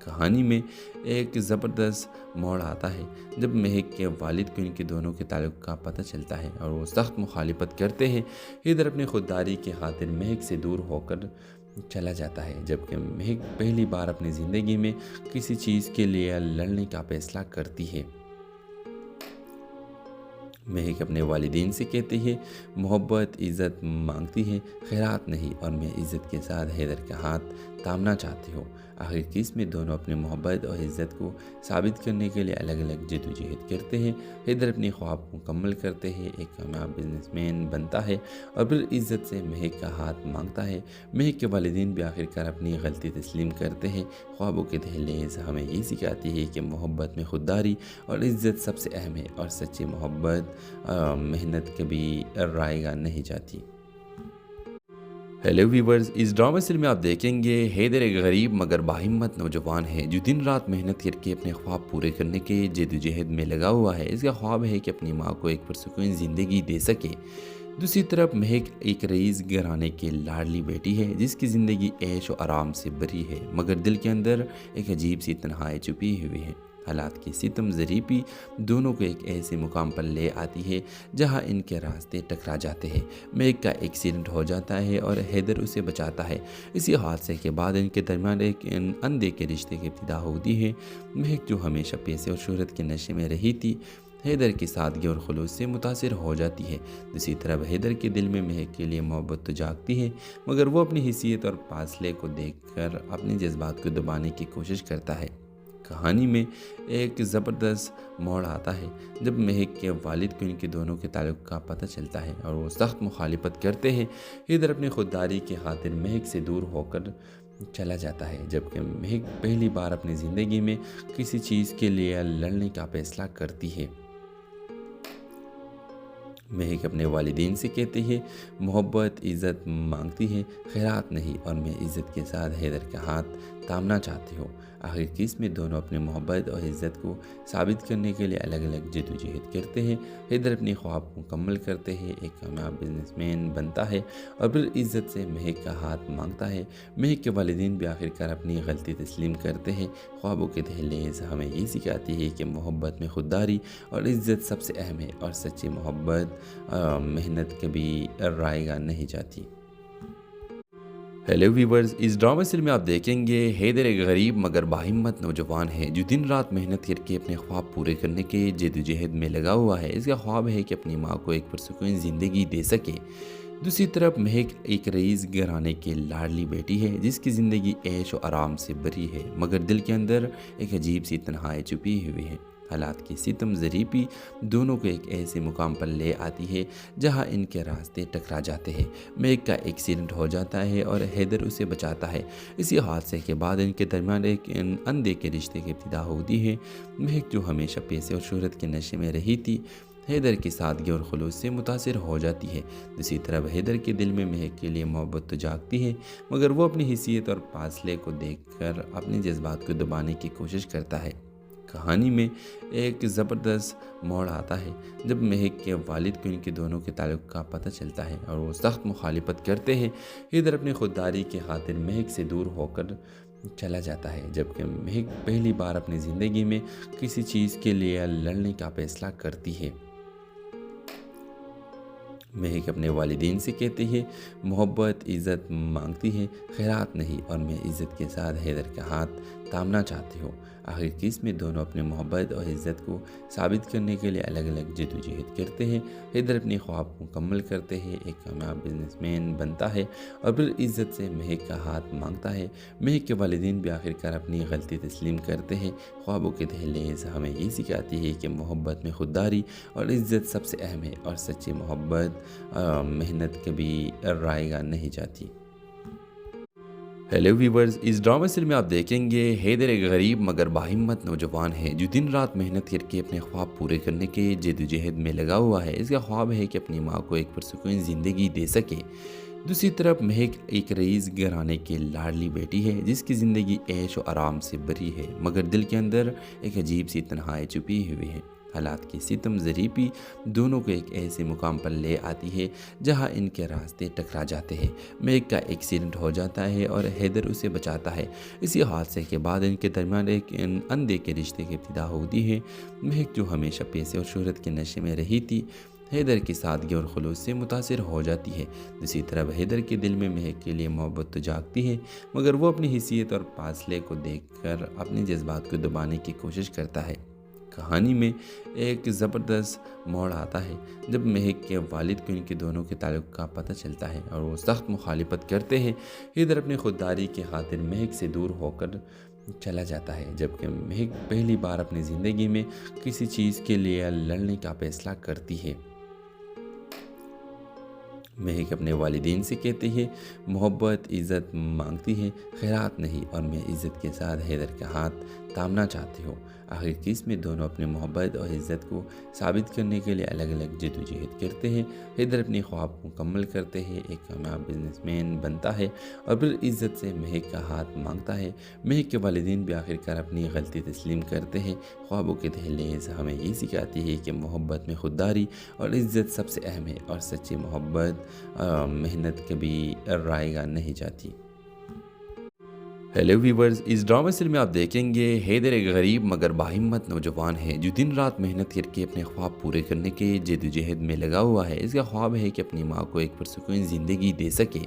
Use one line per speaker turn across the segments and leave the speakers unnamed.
کہانی میں ایک زبردست موڑ آتا ہے جب مہک کے والد کو ان کے دونوں کے تعلق کا پتہ چلتا ہے اور وہ سخت مخالفت کرتے ہیں۔ حیدر اپنی خودداری کی خاطر مہک سے دور ہو کر چلا جاتا ہے، جبکہ مہک پہلی بار اپنی زندگی میں کسی چیز کے لیے لڑنے کا فیصلہ کرتی ہے۔ مہک اپنے والدین سے کہتی ہے، محبت عزت مانگتی ہے، خیرات نہیں، اور میں عزت کے ساتھ حیدر کا ہاتھ تھامنا چاہتی ہوں۔ آخر کی اس میں دونوں اپنے محبت اور عزت کو ثابت کرنے کے لیے الگ الگ جدوجہد کرتے ہیں۔ حیدر اپنی خواب مکمل کرتے ہیں، ایک کامیاب بزنس مین بنتا ہے اور پھر عزت سے مہک کا ہاتھ مانگتا ہے۔ مہک کے والدین بھی آخرکار اپنی غلطی تسلیم کرتے ہیں۔ خوابوں کے دہلیز ہمیں یہ سکھاتی ہے کہ محبت میں خودداری اور عزت سب سے اہم ہے، اور سچی محبت محنت کبھی رائیگاں نہیں جاتی۔ ہیلو ویورز، اس ڈرامہ سیریل میں آپ دیکھیں گے حیدر ایک غریب مگر باہمت نوجوان ہے جو دن رات محنت کر کے اپنے خواب پورے کرنے کے جدوجہد میں لگا ہوا ہے۔ اس کا خواب ہے کہ اپنی ماں کو ایک پرسکون زندگی دے سکے۔ دوسری طرف مہک ایک رئیس گھرانے کی لاڈلی بیٹی ہے جس کی زندگی عیش و آرام سے بھری ہے، مگر دل کے اندر ایک عجیب سی تنہائی چھپی ہوئی ہے۔ حالات کی ستم ظریفی دونوں کو ایک ایسے مقام پر لے آتی ہے جہاں ان کے راستے ٹکرا جاتے ہیں۔ مہک کا ایکسیڈنٹ ہو جاتا ہے اور حیدر اسے بچاتا ہے۔ اسی حادثے کے بعد ان کے درمیان ایک اندھے کے رشتے کی ابتدا ہوتی ہے۔ مہک جو ہمیشہ پیسے اور شہرت کے نشے میں رہی تھی، حیدر کی سادگی اور خلوص سے متاثر ہو جاتی ہے۔ دوسری طرف حیدر کے دل میں مہک کے لیے محبت تو جاگتی ہے، مگر وہ اپنی حیثیت اور فاصلے کو دیکھ کر اپنے جذبات کو دبانے کی کوشش کرتا ہے۔ کہانی میں ایک زبردست موڑ آتا ہے جب مہک کے والد کو ان کے دونوں کے تعلق کا پتہ چلتا ہے اور وہ سخت مخالفت کرتے ہیں۔ حیدر اپنی خودداری کی خاطر مہک سے دور ہو کر چلا جاتا ہے، جبکہ مہک پہلی بار اپنی زندگی میں کسی چیز کے لیے لڑنے کا فیصلہ کرتی ہے۔ مہک اپنے والدین سے کہتی ہے، محبت عزت مانگتی ہے، خیرات نہیں، اور میں عزت کے ساتھ حیدر کا ہاتھ تھامنا چاہتی ہوں۔ آخر کی اس میں دونوں اپنے محبت اور عزت کو ثابت کرنے کے لیے الگ الگ جدوجہد کرتے ہیں۔ حیدر اپنی خواب مکمل کرتے ہیں، ایک کامیاب بزنس مین بنتا ہے اور پھر عزت سے مہک کا ہاتھ مانگتا ہے۔ مہک کے والدین بھی آخرکار اپنی غلطی تسلیم کرتے ہیں۔ خوابوں کے دہلیز ہمیں یہ سکھاتی ہے کہ محبت میں خودداری اور عزت سب سے اہم ہے، اور سچی محبت محنت کبھی رائیگاں نہیں جاتی۔ ہیلو ویورز، اس ڈرامہ سیریل میں آپ دیکھیں گے حیدر ایک غریب مگر باہمت نوجوان ہے جو دن رات محنت کر کے اپنے خواب پورے کرنے کے جدوجہد میں لگا ہوا ہے۔ اس کا خواب ہے کہ اپنی ماں کو ایک پرسکون زندگی دے سکے۔ دوسری طرف مہک ایک رئیس گھرانے کی لاڈلی بیٹی ہے جس کی زندگی عیش و آرام سے بھری ہے، مگر دل کے اندر ایک عجیب سی تنہائی چھپی ہوئی ہے۔ حالات کی ستم ظریفی دونوں کو ایک ایسے مقام پر لے آتی ہے جہاں ان کے راستے ٹکرا جاتے ہیں۔ مہک کا ایکسیڈنٹ ہو جاتا ہے اور حیدر اسے بچاتا ہے۔ اسی حادثے کے بعد ان کے درمیان ایک اندھے کے رشتے کی ابتدا ہوتی ہے۔ مہک جو ہمیشہ پیسے اور شہرت کے نشے میں رہی تھی، حیدر کی سادگی اور خلوص سے متاثر ہو جاتی ہے۔ دوسری طرف حیدر کے دل میں مہک کے لیے محبت تو جاگتی ہے، مگر وہ اپنی حیثیت اور فاصلے کو دیکھ کر اپنے جذبات کو دبانے کی کوشش کرتا ہے۔ کہانی میں ایک زبردست موڑ آتا ہے جب مہک کے والد کو ان کے دونوں کے تعلق کا پتہ چلتا ہے اور وہ سخت مخالفت کرتے ہیں۔ حیدر اپنی خودداری کی خاطر مہک سے دور ہو کر چلا جاتا ہے، جبکہ مہک پہلی بار اپنی زندگی میں کسی چیز کے لیے لڑنے کا فیصلہ کرتی ہے۔ مہک اپنے والدین سے کہتی ہے، محبت عزت مانگتی ہے، خیرات نہیں، اور میں عزت کے ساتھ حیدر کا ہاتھ تھامنا چاہتی ہوں۔ آخر کی اس میں دونوں اپنے محبت اور عزت کو ثابت کرنے کے لیے الگ الگ جدوجہد کرتے ہیں۔ حیدر اپنی خواب مکمل کرتے ہیں، ایک کامیاب بزنس مین بنتا ہے اور پھر عزت سے مہک کا ہاتھ مانگتا ہے۔ مہک کے والدین بھی آخرکار اپنی غلطی تسلیم کرتے ہیں۔ خوابوں کے دہلیز ہمیں یہ سکھاتی ہے کہ محبت میں خودداری اور عزت سب سے اہم ہے، اور سچی محبت محنت کبھی رائیگاں نہیں جاتی۔ ہیلو ویورز، اس ڈرامہ سیریل میں آپ دیکھیں گے حیدر ایک غریب مگر باہمت نوجوان ہے جو دن رات محنت کر کے اپنے خواب پورے کرنے کے جدوجہد میں لگا ہوا ہے۔ اس کا خواب ہے کہ اپنی ماں کو ایک پرسکون زندگی دے سکے۔ دوسری طرف مہک ایک رئیس گھرانے کی لاڈلی بیٹی ہے جس کی زندگی عیش و آرام سے بھری ہے، مگر دل کے اندر ایک عجیب سی تنہائی چھپی ہوئی ہے۔ حالات کی ستم ظریفی دونوں کو ایک ایسے مقام پر لے آتی ہے جہاں ان کے راستے ٹکرا جاتے ہیں۔ مہک کا ایکسیڈنٹ ہو جاتا ہے اور حیدر اسے بچاتا ہے۔ اسی حادثے کے بعد ان کے درمیان ایک اندھے کے رشتے کی ابتدا ہوتی ہے۔ مہک جو ہمیشہ پیسے اور شہرت کے نشے میں رہی تھی، حیدر کی سادگی اور خلوص سے متاثر ہو جاتی ہے۔ دوسری طرف حیدر کے دل میں مہک کے لیے محبت تو جاگتی ہے، مگر وہ اپنی حیثیت اور فاصلے کو دیکھ کر اپنے جذبات کو دبانے کی کوشش کرتا ہے۔ کہانی میں ایک زبردست موڑ آتا ہے جب مہک کے والد کو ان کے دونوں کے تعلق کا پتہ چلتا ہے اور وہ سخت مخالفت کرتے ہیں۔ حیدر اپنی خودداری کی خاطر مہک سے دور ہو کر چلا جاتا ہے، جبکہ مہک پہلی بار اپنی زندگی میں کسی چیز کے لیے لڑنے کا فیصلہ کرتی ہے۔ مہک اپنے والدین سے کہتی ہے، محبت عزت مانگتی ہے، خیرات نہیں، اور میں عزت کے ساتھ حیدر کا ہاتھ تامنا چاہتی ہوں۔ آخر کی اس میں دونوں اپنے محبت اور عزت کو ثابت کرنے کے لیے الگ الگ جدوجہد کرتے ہیں۔ حیدر اپنی خواب مکمل کرتے ہیں، ایک کامیاب بزنس مین بنتا ہے اور پھر عزت سے مہک کا ہاتھ مانگتا ہے۔ مہک کے والدین بھی آخرکار اپنی غلطی تسلیم کرتے ہیں۔ خوابوں کے دہلیز ہمیں یہ سکھاتی ہے کہ محبت میں خودداری اور عزت سب سے اہم ہے، اور سچی محبت محنت کبھی رائیگاں نہیں جاتی۔ ہیلو ویورز، اس ڈرامہ سیریل میں آپ دیکھیں گے حیدر ایک غریب مگر باہمت نوجوان ہے جو دن رات محنت کر کے اپنے خواب پورے کرنے کے جدوجہد میں لگا ہوا ہے۔ اس کا خواب ہے کہ اپنی ماں کو ایک پرسکون زندگی دے سکے۔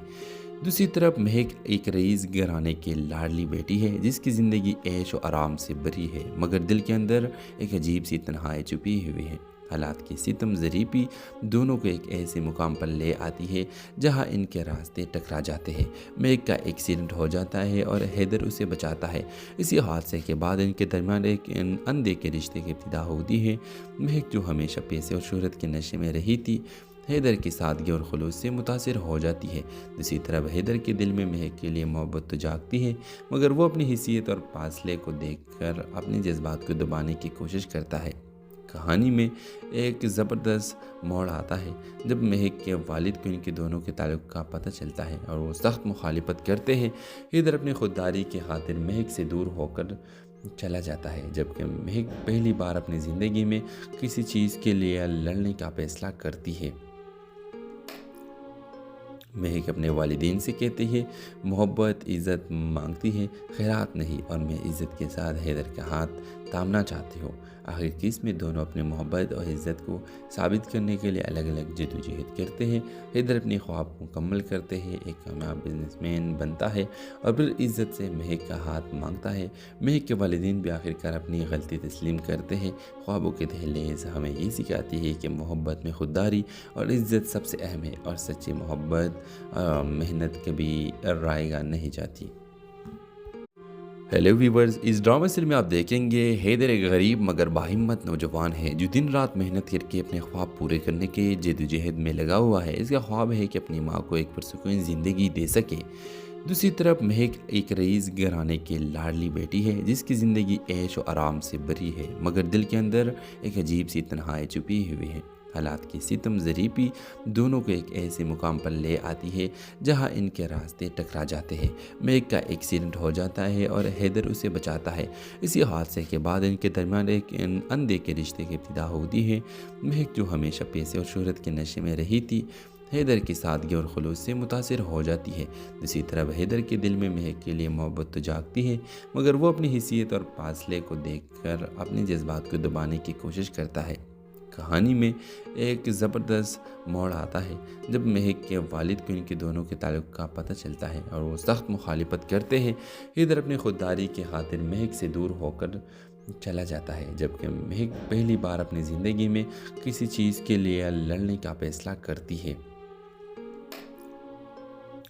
دوسری طرف مہک ایک رئیس گھرانے کی لاڈلی بیٹی ہے جس کی زندگی عیش و آرام سے بھری ہے، مگر دل کے اندر ایک عجیب سی تنہائی چھپی ہوئی ہے۔ حالات کی ستم ظریفی دونوں کو ایک ایسے مقام پر لے آتی ہے جہاں ان کے راستے ٹکرا جاتے ہیں۔ مہک کا ایکسیڈنٹ ہو جاتا ہے اور حیدر اسے بچاتا ہے۔ اسی حادثے کے بعد ان کے درمیان ایک اندھے کے رشتے کی ابتدا ہوتی ہے۔ مہک جو ہمیشہ پیسے اور شہرت کے نشے میں رہی تھی، حیدر کی سادگی اور خلوص سے متاثر ہو جاتی ہے۔ دوسری طرف حیدر کے دل میں مہک کے لیے محبت تو جاگتی ہے، مگر وہ اپنی حیثیت اور فاصلے کو دیکھ کر اپنے جذبات کو دبانے کی کوشش کرتا ہے۔ کہانی میں ایک زبردست موڑ آتا ہے جب مہک کے والد کو ان کے دونوں کے تعلق کا پتہ چلتا ہے اور وہ سخت مخالفت کرتے ہیں۔ حیدر اپنی خودداری کی خاطر مہک سے دور ہو کر چلا جاتا ہے، جبکہ مہک پہلی بار اپنی زندگی میں کسی چیز کے لیے لڑنے کا فیصلہ کرتی ہے۔ مہک اپنے والدین سے کہتی ہے، محبت عزت مانگتی ہے، خیرات نہیں، اور میں عزت کے ساتھ حیدر کا ہاتھ تامنا چاہتی ہوں۔ آخر کی اس میں دونوں اپنے محبت اور عزت کو ثابت کرنے کے لیے الگ الگ جدوجہد کرتے ہیں۔ حیدر اپنی خواب مکمل کرتے ہیں، ایک کامیاب بزنس مین بنتا ہے اور پھر عزت سے مہک کا ہاتھ مانگتا ہے۔ مہک کے والدین بھی آخرکار اپنی غلطی تسلیم کرتے ہیں۔ خوابوں کے دہلیز ہمیں یہ سکھاتی ہے کہ محبت میں خودداری اور عزت سب سے اہم ہے، اور سچی محبت محنت کبھی رائیگاں نہیں جاتی۔ ہیلو ویورز، اس ڈرامہ سیریل میں آپ دیکھیں گے حیدر ایک غریب مگر باہمت نوجوان ہے جو دن رات محنت کر کے اپنے خواب پورے کرنے کے جدوجہد میں لگا ہوا ہے۔ اس کا خواب ہے کہ اپنی ماں کو ایک پرسکون زندگی دے سکے۔ دوسری طرف مہک ایک رئیس گھرانے کی لاڈلی بیٹی ہے جس کی زندگی عیش و آرام سے بھری ہے، مگر دل کے اندر ایک عجیب سی تنہائی چھپی ہوئی ہے۔ حالات کی ستم ظریفی دونوں کو ایک ایسے مقام پر لے آتی ہے جہاں ان کے راستے ٹکرا جاتے ہیں۔ مہک کا ایکسیڈنٹ ہو جاتا ہے اور حیدر اسے بچاتا ہے۔ اسی حادثے کے بعد ان کے درمیان ایک اندھے کے رشتے کی ابتدا ہوتی ہے۔ مہک جو ہمیشہ پیسے اور شہرت کے نشے میں رہی تھی، حیدر کی سادگی اور خلوص سے متاثر ہو جاتی ہے۔ دوسری طرف حیدر کے دل میں مہک کے لیے محبت تو جاگتی ہے، مگر وہ اپنی حیثیت اور فاصلے کو دیکھ کر اپنے جذبات کو دبانے کی کوشش کرتا ہے۔ کہانی میں ایک زبردست موڑ آتا ہے جب مہک کے والد کو ان کے دونوں کے تعلق کا پتہ چلتا ہے اور وہ سخت مخالفت کرتے ہیں۔ حیدر اپنی خودداری کی خاطر مہک سے دور ہو کر چلا جاتا ہے، جبکہ مہک پہلی بار اپنی زندگی میں کسی چیز کے لیے لڑنے کا فیصلہ کرتی ہے۔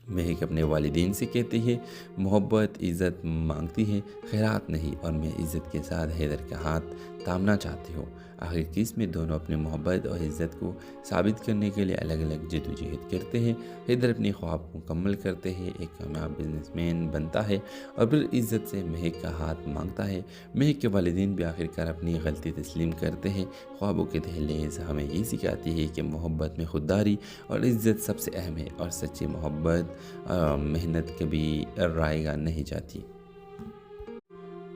مہک اپنے والدین سے کہتی ہے، محبت عزت مانگتی ہے، خیرات نہیں، اور میں عزت کے ساتھ حیدر کا ہاتھ تامنا چاہتی ہوں۔ آخر کی اس میں دونوں اپنے محبت اور عزت کو ثابت کرنے کے لیے الگ الگ جدوجہد کرتے ہیں۔ حیدر اپنی خواب مکمل کرتے ہیں، ایک کامیاب بزنس مین بنتا ہے اور پھر عزت سے مہک کا ہاتھ مانگتا ہے۔ مہک کے والدین بھی آخرکار اپنی غلطی تسلیم کرتے ہیں۔ خوابوں کے دہلیز ہمیں یہ سکھاتی ہے کہ محبت میں خودداری اور عزت سب سے اہم ہے، اور سچی محبت محنت کبھی رائیگاں نہیں جاتی۔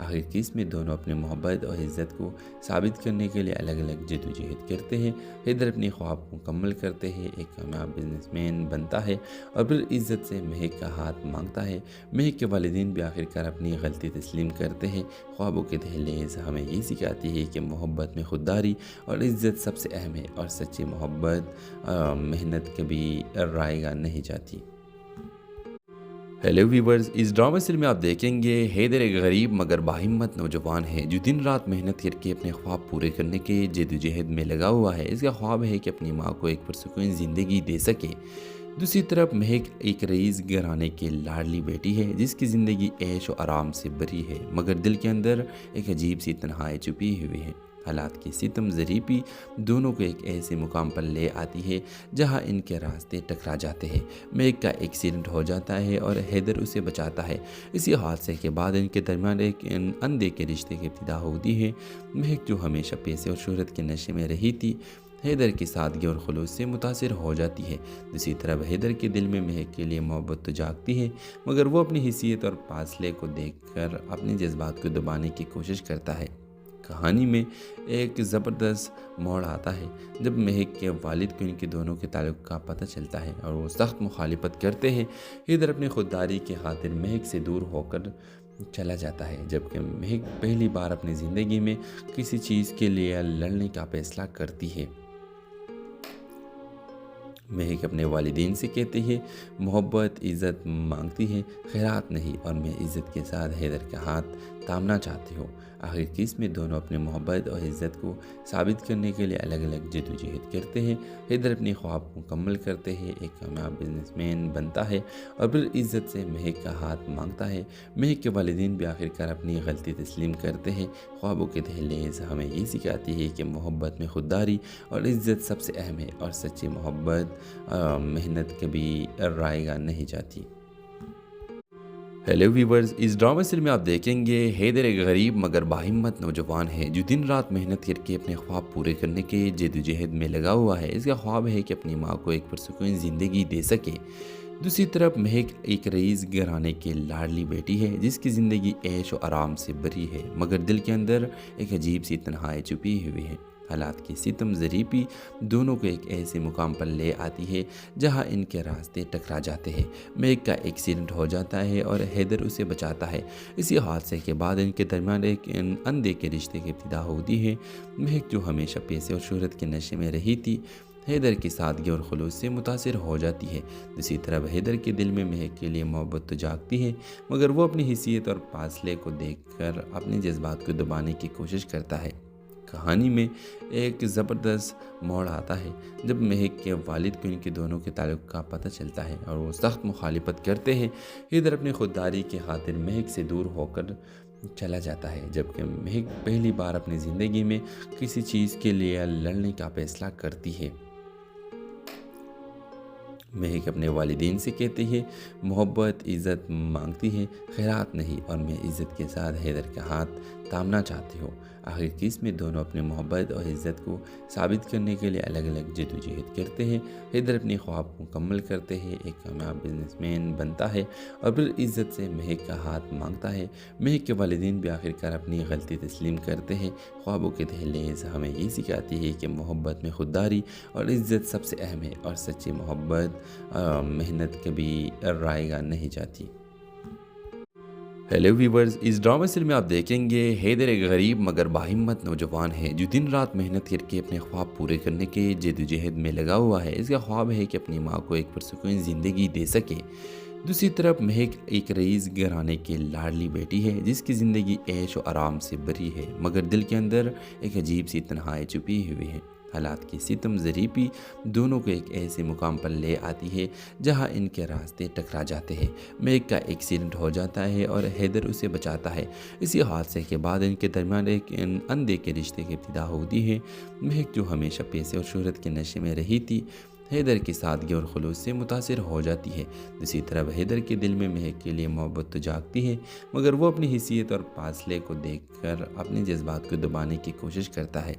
آخر کس میں دونوں اپنے محبت اور عزت کو ثابت کرنے کے لیے الگ الگ جدوجہد کرتے ہیں۔ حیدر اپنے خواب کو مکمل کرتے ہیں، ایک کامیاب بزنس مین بنتا ہے اور پھر عزت سے مہک کا ہاتھ مانگتا ہے۔ مہک کے والدین بھی آخرکار اپنی غلطی تسلیم کرتے ہیں۔ خوابوں کے دہلیز ہمیں یہ سکھاتی ہے کہ محبت میں خودداری اور عزت سب سے اہم ہے، اور سچی محبت محنت کبھی رائے گا نہیں جاتی۔ ہیلو ویورز، اس ڈرامہ سیریل میں آپ دیکھیں گے حیدر ایک غریب مگر باہمت نوجوان ہے جو دن رات محنت کر کے اپنے خواب پورے کرنے کے جدوجہد میں لگا ہوا ہے۔ اس کا خواب ہے کہ اپنی ماں کو ایک پرسکون زندگی دے سکے۔ دوسری طرف مہک ایک رئیس گھرانے کی لاڈلی بیٹی ہے جس کی زندگی عیش و آرام سے بھری ہے، مگر دل کے اندر ایک عجیب سی تنہائی چھپی ہوئی ہے۔ حالات کی ستم ذریعی دونوں کو ایک ایسے مقام پر لے آتی ہے جہاں ان کے راستے ٹکرا جاتے ہیں۔ مہک کا ایکسیڈنٹ ہو جاتا ہے اور حیدر اسے بچاتا ہے۔ اسی حادثے کے بعد ان کے درمیان ایک اندھے کے رشتے کی ابتدا ہوتی ہے۔ مہک جو ہمیشہ پیسے اور شہرت کے نشے میں رہی تھی، حیدر کی سادگی اور خلوص سے متاثر ہو جاتی ہے۔ دوسری طرف حیدر کے دل میں مہک کے لیے محبت تو جاگتی ہے، مگر وہ اپنی حیثیت اور فاصلے کو دیکھ کر اپنے جذبات کو دبانے کی کوشش کرتا ہے۔ کہانی میں ایک زبردست موڑ آتا ہے جب مہک کے والد کو ان کے دونوں کے تعلق کا پتہ چلتا ہے اور وہ سخت مخالفت کرتے ہیں۔ حیدر اپنی خودداری کی خاطر مہک سے دور ہو کر چلا جاتا ہے، جبکہ مہک پہلی بار اپنی زندگی میں کسی چیز کے لیے لڑنے کا فیصلہ کرتی ہے۔ مہک اپنے والدین سے کہتی ہے محبت عزت مانگتی ہے، خیرات نہیں، اور میں عزت کے ساتھ حیدر کا ہاتھ تھامنا چاہتی ہوں۔ آخر کس میں دونوں اپنے محبت اور عزت کو ثابت کرنے کے لیے الگ الگ جدوجہد کرتے ہیں۔ حیدر اپنے خواب کو مکمل کرتے ہیں، ایک کامیاب بزنس مین بنتا ہے اور پھر عزت سے مہک کا ہاتھ مانگتا ہے۔ مہک کے والدین بھی آخرکار اپنی غلطی تسلیم کرتے ہیں۔ خوابوں کے دہلیز ہمیں یہ سکھاتی ہے کہ محبت میں خودداری اور عزت سب سے اہم ہے، اور سچی محبت محنت کبھی رائے گا نہیں جاتی۔ ہیلو ویورز، اس ڈرامہ سیریل میں آپ دیکھیں گے حیدر ایک غریب مگر باہمت نوجوان ہے جو دن رات محنت کر کے اپنے خواب پورے کرنے کے جدوجہد میں لگا ہوا ہے۔ اس کا خواب ہے کہ اپنی ماں کو ایک پرسکون زندگی دے سکے۔ دوسری طرف مہک ایک رئیس گھرانے کی لاڈلی بیٹی ہے جس کی زندگی عیش و آرام سے بھری ہے، مگر دل کے اندر ایک عجیب سی تنہائی چھپی ہوئی ہے۔ حالات کی ستم ذریعی دونوں کو ایک ایسے مقام پر لے آتی ہے جہاں ان کے راستے ٹکرا جاتے ہیں۔ مہک کا ایکسیڈنٹ ہو جاتا ہے اور حیدر اسے بچاتا ہے۔ اسی حادثے کے بعد ان کے درمیان ایک اندھے کے رشتے کی ابتدا ہوتی ہے۔ مہک جو ہمیشہ پیسے اور شہرت کے نشے میں رہی تھی، حیدر کی سادگی اور خلوص سے متاثر ہو جاتی ہے۔ دوسری طرف حیدر کے دل میں مہک کے لیے محبت تو جاگتی ہے، مگر وہ اپنی حیثیت اور فاصلے کو دیکھ کر اپنے جذبات کو دبانے کی کوشش کرتا ہے۔ کہانی میں ایک زبردست موڑ آتا ہے جب مہک کے والد کو ان کے دونوں کے تعلق کا پتہ چلتا ہے اور وہ سخت مخالفت کرتے ہیں۔ حیدر اپنی خودداری کی خاطر مہک سے دور ہو کر چلا جاتا ہے، جبکہ مہک پہلی بار اپنی زندگی میں کسی چیز کے لیے لڑنے کا فیصلہ کرتی ہے۔ مہک اپنے والدین سے کہتی ہے محبت عزت مانگتی ہے، خیرات نہیں، اور میں عزت کے ساتھ حیدر کا ہاتھ تھامنا چاہتی ہوں۔ آخر کس میں دونوں اپنے محبت اور عزت کو ثابت کرنے کے لیے الگ الگ جدوجہد کرتے ہیں۔ حیدر اپنے خواب کو مکمل کرتے ہیں، ایک کامیاب بزنس مین بنتا ہے اور پھر عزت سے مہک کا ہاتھ مانگتا ہے۔ مہک کے والدین بھی آخرکار اپنی غلطی تسلیم کرتے ہیں۔ خوابوں کے دہلیز ہمیں یہ سکھاتی ہے کہ محبت میں خودداری اور عزت سب سے اہم ہے، اور سچی محبت محنت کبھی رائے گا نہیں جاتی۔ ہیلو ویورز، اس ڈرامہ سیریل میں آپ دیکھیں گے حیدر ایک غریب مگر باہمت نوجوان ہے جو دن رات محنت کر کے اپنے خواب پورے کرنے کے جدوجہد میں لگا ہوا ہے۔ اس کا خواب ہے کہ اپنی ماں کو ایک پرسکون زندگی دے سکے۔ دوسری طرف مہک ایک رئیس گھرانے کی لاڈلی بیٹی ہے جس کی زندگی عیش و آرام سے بھری ہے، مگر دل کے اندر ایک عجیب سی تنہائی چھپی ہوئی ہے۔ حالات کی ستم ذریعی دونوں کو ایک ایسے مقام پر لے آتی ہے جہاں ان کے راستے ٹکرا جاتے ہیں۔ مہک کا ایکسیڈنٹ ہو جاتا ہے اور حیدر اسے بچاتا ہے۔ اسی حادثے کے بعد ان کے درمیان ایک اندھے کے رشتے کی ابتدا ہوتی ہے۔ مہک جو ہمیشہ پیسے اور شہرت کے نشے میں رہی تھی، حیدر کی سادگی اور خلوص سے متاثر ہو جاتی ہے۔ دوسری طرف حیدر کے دل میں مہک کے لیے محبت تو جاگتی ہے، مگر وہ اپنی حیثیت اور فاصلے کو دیکھ کر اپنے جذبات کو دبانے کی کوشش کرتا ہے۔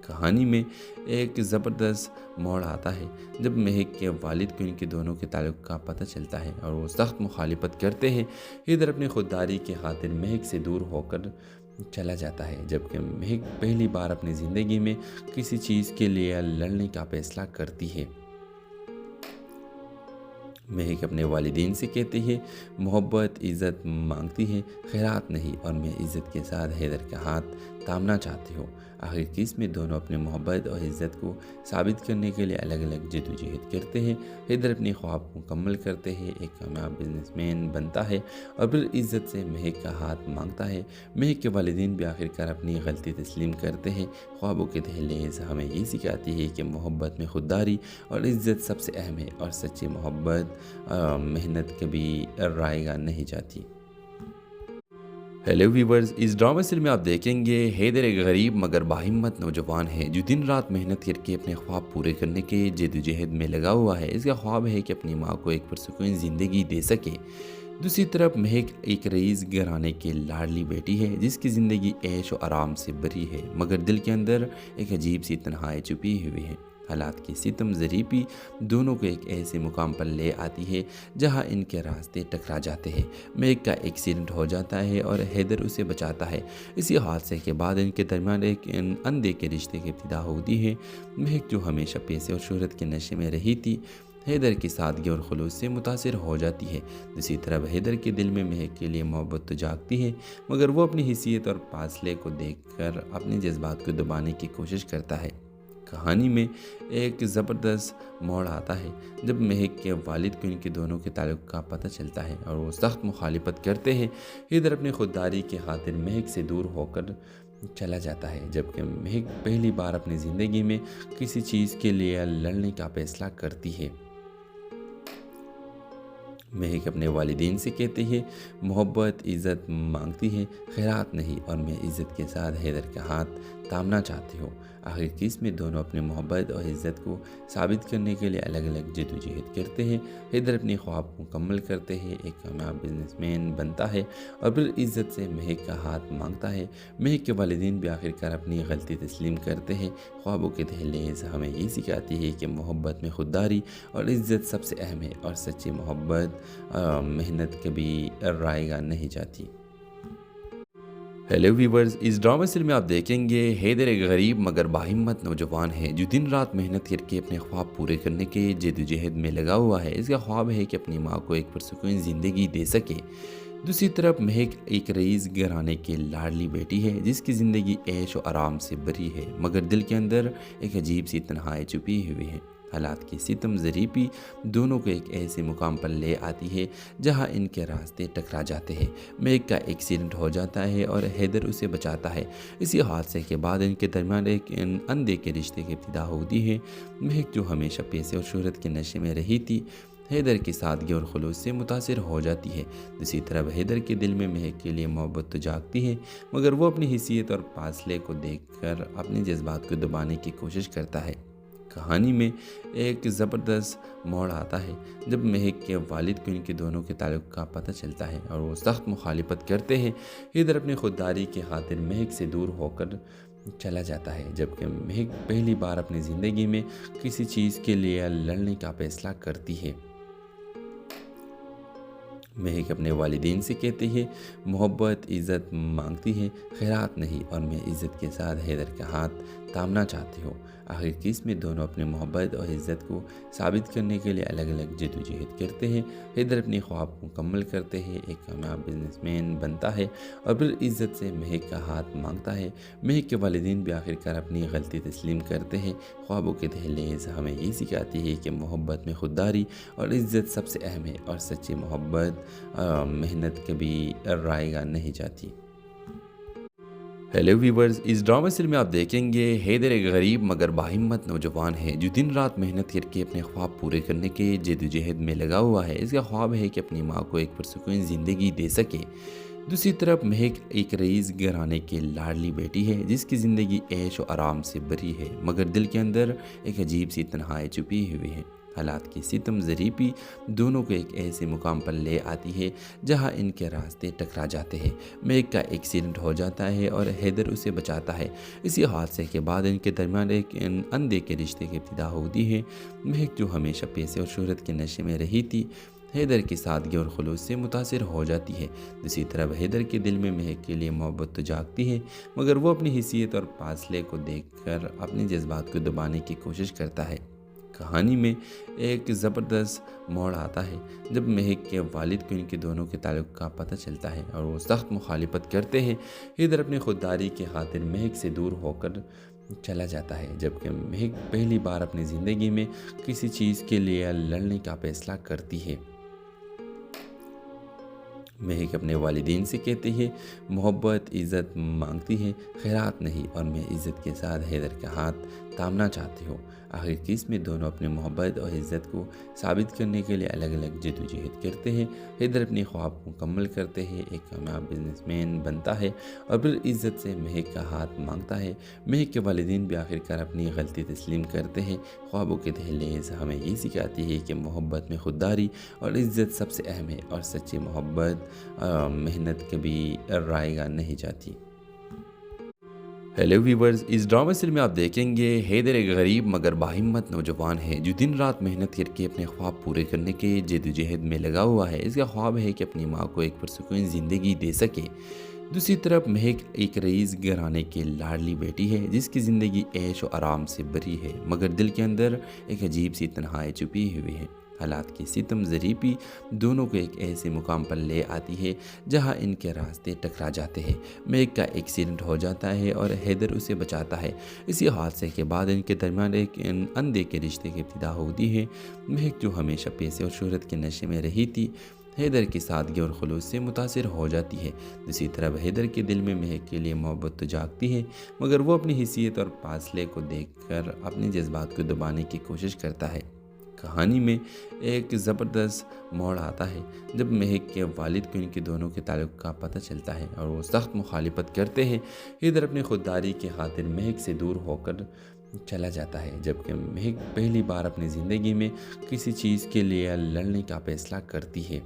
کہانی میں ایک زبردست موڑ آتا ہے جب مہک کے والد کو ان کے دونوں کے تعلق کا پتہ چلتا ہے اور وہ سخت مخالفت کرتے ہیں۔ حیدر اپنی خودداری کی خاطر مہک سے دور ہو کر چلا جاتا ہے، جبکہ مہک پہلی بار اپنی زندگی میں کسی چیز کے لیے لڑنے کا فیصلہ کرتی ہے۔ مہک اپنے والدین سے کہتی ہے، محبت عزت مانگتی ہے، خیرات نہیں، اور میں عزت کے ساتھ حیدر کا ہاتھ تھامنا چاہتی ہوں۔ آخر کی اس میں دونوں اپنے محبت اور عزت کو ثابت کرنے کے لیے الگ الگ جدوجہد کرتے ہیں۔ حیدر اپنی خواب کو مکمل کرتے ہیں، ایک کامیاب بزنس مین بنتا ہے اور پھر عزت سے مہک کا ہاتھ مانگتا ہے۔ مہک کے والدین بھی آخرکار اپنی غلطی تسلیم کرتے ہیں۔ خوابوں کے دہلیز ہمیں یہ سکھاتی ہے کہ محبت میں خودداری اور عزت سب سے اہم ہے، اور سچی محبت محنت کبھی رائیگاں نہیں جاتی۔ ہیلو ویورز، اس ڈرامہ سیریل میں آپ دیکھیں گے حیدر ایک غریب مگر باہمت نوجوان ہے جو دن رات محنت کر کے اپنے خواب پورے کرنے کے جدوجہد میں لگا ہوا ہے۔ اس کا خواب ہے کہ اپنی ماں کو ایک پرسکون زندگی دے سکے۔ دوسری طرف مہک ایک رئیس گھرانے کی لاڈلی بیٹی ہے جس کی زندگی عیش و آرام سے بھری ہے، مگر دل کے اندر ایک عجیب سی تنہائی چھپی ہوئی ہے۔ حالات کی ستم ظریفی دونوں کو ایک ایسے مقام پر لے آتی ہے جہاں ان کے راستے ٹکرا جاتے ہیں۔ مہک کا ایکسیڈنٹ ہو جاتا ہے اور حیدر اسے بچاتا ہے۔ اسی حادثے کے بعد ان کے درمیان ایک اندھے کے رشتے کی ابتدا ہوتی ہے۔ مہک جو ہمیشہ پیسے اور شہرت کے نشے میں رہی تھی، حیدر کی سادگی اور خلوص سے متاثر ہو جاتی ہے۔ دوسری طرف حیدر کے دل میں مہک کے لیے محبت تو جاگتی ہے، مگر وہ اپنی حیثیت اور فاصلے کو دیکھ کر اپنے جذبات کو دبانے کی کوشش کرتا ہے۔ کہانی میں ایک زبردست موڑ آتا ہے جب مہک کے والد کو ان کے دونوں کے تعلق کا پتہ چلتا ہے اور وہ سخت مخالفت کرتے ہیں۔ حیدر اپنی خودداری کی خاطر مہک سے دور ہو کر چلا جاتا ہے، جبکہ مہک پہلی بار اپنی زندگی میں کسی چیز کے لیے لڑنے کا فیصلہ کرتی ہے۔ مہک اپنے والدین سے کہتی ہے، محبت عزت مانگتی ہے، خیرات نہیں، اور میں عزت کے ساتھ حیدر کا ہاتھ تھامنا چاہتی ہوں۔ آخر کی اس میں دونوں اپنے محبت اور عزت کو ثابت کرنے کے لیے الگ الگ جدوجہد کرتے ہیں۔ حیدر اپنی خواب کو مکمل کرتے ہیں، ایک کامیاب بزنس مین بنتا ہے اور پھر عزت سے مہک کا ہاتھ مانگتا ہے۔ مہک کے والدین بھی آخرکار اپنی غلطی تسلیم کرتے ہیں۔ خوابوں کے دہلیز ہمیں یہ سکھاتی ہے کہ محبت میں خودداری اور عزت سب سے اہم ہے، اور سچی محبت محنت کبھی رائیگاں نہیں جاتی۔ ہیلو ویورز، اس ڈرامہ سیریل میں آپ دیکھیں گے حیدر ایک غریب مگر باہمت نوجوان ہے جو دن رات محنت کر کے اپنے خواب پورے کرنے کے جدوجہد میں لگا ہوا ہے۔ اس کا خواب ہے کہ اپنی ماں کو ایک پرسکون زندگی دے سکے۔ دوسری طرف مہک ایک رئیس گھرانے کی لاڈلی بیٹی ہے جس کی زندگی عیش و آرام سے بھری ہے، مگر دل کے اندر ایک عجیب سی تنہائی چھپی ہوئی ہے۔ حالات کی ستم ظریفی دونوں کو ایک ایسے مقام پر لے آتی ہے جہاں ان کے راستے ٹکرا جاتے ہیں۔ مہک کا ایکسیڈنٹ ہو جاتا ہے اور حیدر اسے بچاتا ہے۔ اسی حادثے کے بعد ان کے درمیان ایک اندھے کے رشتے کی ابتدا ہوتی ہے۔ مہک جو ہمیشہ پیسے اور شہرت کے نشے میں رہی تھی، حیدر کی سادگی اور خلوص سے متاثر ہو جاتی ہے۔ دوسری طرف حیدر کے دل میں مہک کے لیے محبت تو جاگتی ہے، مگر وہ اپنی حیثیت اور فاصلے کو دیکھ کر اپنے جذبات کو دبانے کی کوشش کرتا ہے۔ کہانی میں ایک زبردست موڑ آتا ہے جب مہک کے والد کو ان کے دونوں کے تعلق کا پتہ چلتا ہے اور وہ سخت مخالفت کرتے ہیں۔ حیدر اپنی خودداری کی خاطر مہک سے دور ہو کر چلا جاتا ہے، جبکہ مہک پہلی بار اپنی زندگی میں کسی چیز کے لیے لڑنے کا فیصلہ کرتی ہے۔ مہک اپنے والدین سے کہتی ہے، محبت عزت مانگتی ہے، خیرات نہیں، اور میں عزت کے ساتھ حیدر کا ہاتھ تھامنا چاہتی ہوں۔ آخر کی اس میں دونوں اپنے محبت اور عزت کو ثابت کرنے کے لیے الگ الگ جدوجہد کرتے ہیں۔ حیدر اپنی خواب کو مکمل کرتے ہیں، ایک کامیاب بزنس مین بنتا ہے اور پھر عزت سے مہک کا ہاتھ مانگتا ہے۔ مہک کے والدین بھی آخرکار اپنی غلطی تسلیم کرتے ہیں۔ خوابوں کے دہلیز ہمیں یہ سکھاتی ہے کہ محبت میں خودداری اور عزت سب سے اہم ہے، اور سچی محبت محنت کبھی رائیگاں نہیں جاتی۔ ہیلو ویورز، اس ڈرامہ سیریل میں آپ دیکھیں گے حیدر ایک غریب مگر باہمت نوجوان ہے جو دن رات محنت کر کے اپنے خواب پورے کرنے کے جدوجہد میں لگا ہوا ہے۔ اس کا خواب ہے کہ اپنی ماں کو ایک پرسکون زندگی دے سکے۔ دوسری طرف مہک ایک رئیس گھرانے کی لاڈلی بیٹی ہے جس کی زندگی عیش و آرام سے بھری ہے، مگر دل کے اندر ایک عجیب سی تنہائی چھپی ہوئی ہے۔ حالات کی ستم ظریفی دونوں کو ایک ایسے مقام پر لے آتی ہے جہاں ان کے راستے ٹکرا جاتے ہیں۔ مہک کا ایکسیڈنٹ ہو جاتا ہے اور حیدر اسے بچاتا ہے۔ اسی حادثے کے بعد ان کے درمیان ایک اندھے کے رشتے کی ابتدا ہوتی ہے۔ مہک جو ہمیشہ پیسے اور شہرت کے نشے میں رہی تھی، حیدر کی سادگی اور خلوص سے متاثر ہو جاتی ہے۔ دوسری طرف حیدر کے دل میں مہک کے لیے محبت تو جاگتی ہے، مگر وہ اپنی حیثیت اور فاصلے کو دیکھ کر اپنے جذبات کو دبانے کی کوشش کرتا ہے۔ کہانی میں ایک زبردست موڑ آتا ہے جب مہک کے والد کو ان کے دونوں کے تعلق کا پتہ چلتا ہے اور وہ سخت مخالفت کرتے ہیں۔ حیدر اپنی خودداری کی خاطر مہک سے دور ہو کر چلا جاتا ہے، جبکہ مہک پہلی بار اپنی زندگی میں کسی چیز کے لیے لڑنے کا فیصلہ کرتی ہے۔ مہک اپنے والدین سے کہتی ہے، محبت عزت مانگتی ہے، خیرات نہیں، اور میں عزت کے ساتھ حیدر کا ہاتھ تھامنا چاہتی ہوں۔ آخر کس میں دونوں اپنے محبت اور عزت کو ثابت کرنے کے لیے الگ الگ جدوجہد کرتے ہیں۔ حیدر اپنی خواب کو مکمل کرتے ہیں، ایک کامیاب بزنس مین بنتا ہے اور پھر عزت سے مہک کا ہاتھ مانگتا ہے۔ مہک کے والدین بھی آخرکار اپنی غلطی تسلیم کرتے ہیں۔ خوابوں کے دہلیز ہمیں یہ سکھاتی ہے کہ محبت میں خودداری اور عزت سب سے اہم ہے، اور سچی محبت محنت کبھی رائے گا نہیں جاتی۔ ہیلو ویورز، اس ڈرامہ سیریل میں آپ دیکھیں گے حیدر ایک غریب مگر باہمت نوجوان ہے جو دن رات محنت کر کے اپنے خواب پورے کرنے کے جدوجہد میں لگا ہوا ہے۔ اس کا خواب ہے کہ اپنی ماں کو ایک پرسکون زندگی دے سکے۔ دوسری طرف مہک ایک رئیس گھرانے کی لاڈلی بیٹی ہے جس کی زندگی عیش و آرام سے بھری ہے، مگر دل کے اندر ایک عجیب سی تنہائی چھپی ہوئی ہے۔ حالات کی ستم ظریفی دونوں کو ایک ایسے مقام پر لے آتی ہے جہاں ان کے راستے ٹکرا جاتے ہیں۔ مہک کا ایکسیڈنٹ ہو جاتا ہے اور حیدر اسے بچاتا ہے۔ اسی حادثے کے بعد ان کے درمیان ایک اندھے کے رشتے کی ابتدا ہوتی ہے۔ مہک جو ہمیشہ پیسے اور شہرت کے نشے میں رہی تھی، حیدر کی سادگی اور خلوص سے متاثر ہو جاتی ہے۔ دوسری طرف حیدر کے دل میں مہک کے لیے محبت تو جاگتی ہے، مگر وہ اپنی حیثیت اور فاصلے کو دیکھ کر اپنے جذبات کو دبانے کی کوشش کرتا ہے۔ کہانی میں ایک زبردست موڑ آتا ہے جب مہک کے والد کو ان کے دونوں کے تعلق کا پتہ چلتا ہے اور وہ سخت مخالفت کرتے ہیں۔ حیدر اپنی خودداری کی خاطر مہک سے دور ہو کر چلا جاتا ہے، جبکہ مہک پہلی بار اپنی زندگی میں کسی چیز کے لیے لڑنے کا فیصلہ کرتی ہے۔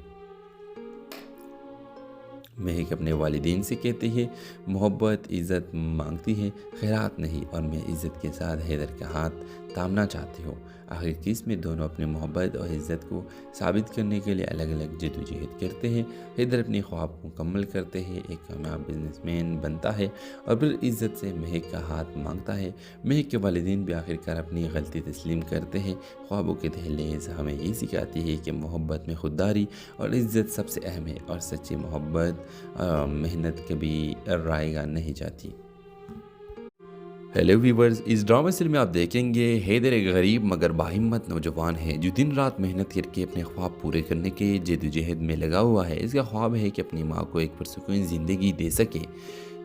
مہک اپنے والدین سے کہتی ہے، محبت عزت مانگتی ہے، خیرات نہیں، اور میں عزت کے ساتھ حیدر کا ہاتھ تھامنا چاہتی ہوں۔ آخر کس میں دونوں اپنے محبت اور عزت کو ثابت کرنے کے لیے الگ الگ جدوجہد کرتے ہیں۔ حیدر اپنی خواب کو مکمل کرتے ہیں، ایک کامیاب بزنس مین بنتا ہے اور پھر عزت سے مہک کا ہاتھ مانگتا ہے۔ مہک کے والدین بھی آخرکار اپنی غلطی تسلیم کرتے ہیں۔ خوابوں کے دہلیز ہمیں یہ سکھاتی ہے کہ محبت میں خودداری اور عزت سب سے اہم ہے، اور سچی محبت محنت کبھی رائے گا نہیں جاتی۔ ہیلو ویورز، اس ڈرامہ سیریل میں آپ دیکھیں گے حیدر ایک غریب مگر باہمت نوجوان ہے جو دن رات محنت کر کے اپنے خواب پورے کرنے کے جدوجہد میں لگا ہوا ہے۔ اس کا خواب ہے کہ اپنی ماں کو ایک پرسکون زندگی دے سکے۔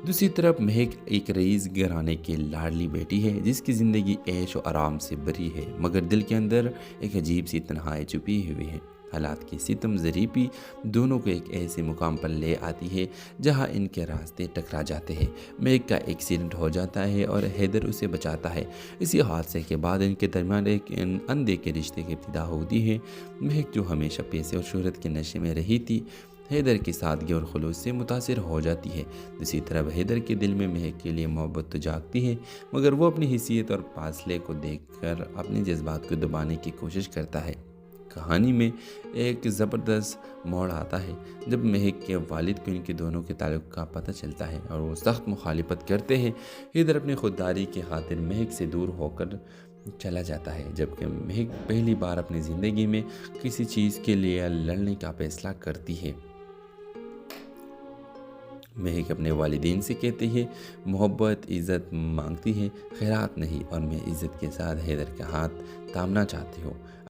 دوسری طرف مہک ایک رئیس گھرانے کی لاڈلی بیٹی ہے جس کی زندگی عیش و آرام سے بھری ہے، مگر دل کے اندر ایک عجیب سی تنہائی چھپی ہوئی ہے۔ حالات کی ستم ظریفی دونوں کو ایک ایسے مقام پر لے آتی ہے جہاں ان کے راستے ٹکرا جاتے ہیں۔ مہک کا ایکسیڈنٹ ہو جاتا ہے اور حیدر اسے بچاتا ہے۔ اسی حادثے کے بعد ان کے درمیان ایک اندھے کے رشتے کی ابتدا ہوتی ہے۔ مہک جو ہمیشہ پیسے اور شہرت کے نشے میں رہی تھی، حیدر کی سادگی اور خلوص سے متاثر ہو جاتی ہے۔ دوسری طرف حیدر کے دل میں مہک کے لیے محبت تو جاگتی ہے، مگر وہ اپنی حیثیت اور فاصلے کو دیکھ کر اپنے جذبات کو دبانے کی کوشش کرتا ہے۔ کہانی میں ایک زبردست موڑ آتا ہے جب مہک کے والد کو ان کے دونوں کے تعلق کا پتہ چلتا ہے اور وہ سخت مخالفت کرتے ہیں۔ حیدر اپنی خودداری کی خاطر مہک سے دور ہو کر چلا جاتا ہے، جبکہ مہک پہلی بار اپنی زندگی میں کسی چیز کے لیے لڑنے کا فیصلہ کرتی ہے۔ مہک اپنے والدین سے کہتی ہے، محبت عزت مانگتی ہے، خیرات نہیں، اور میں عزت کے ساتھ حیدر کا ہاتھ تھامنا چاہتی ہوں۔